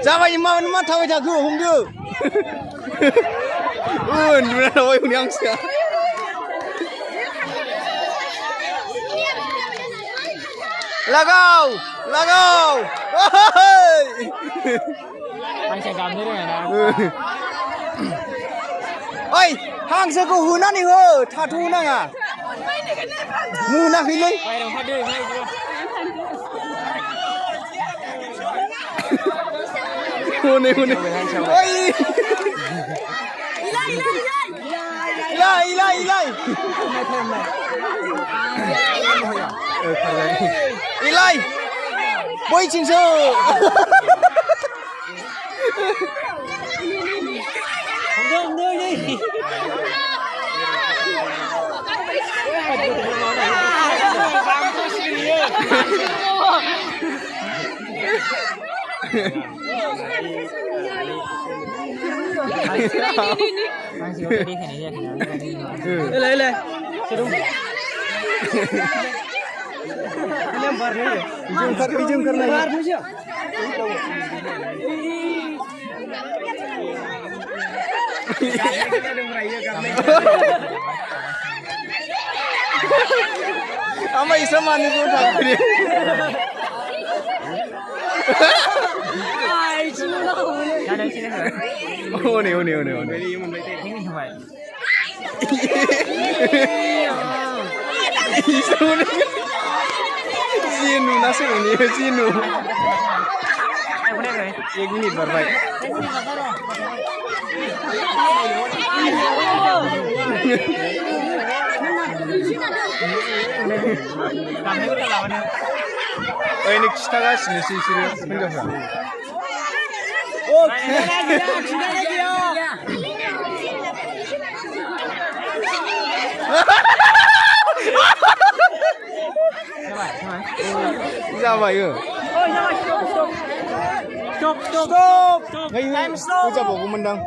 जाबाय मा थाबाय थाखो हमदो नुना थाबाय हनै आंसो लगाव हांसो गाबनो रोङा ना ओइ हांसोखौ होनानै हो थाथ'नो नाङा मोनाखैलै बायरायाव ओंखारदो हनै ओइ इलाय बैथिंसो Ama isa mana tu tak boleh. Oh ni. Zinu nasi ni zinu. 1 minit berbaik. Ini kita kasih nasi sini menjadi. Oke. Siapa ya? Stop. Time stop. Ucap aku mendang.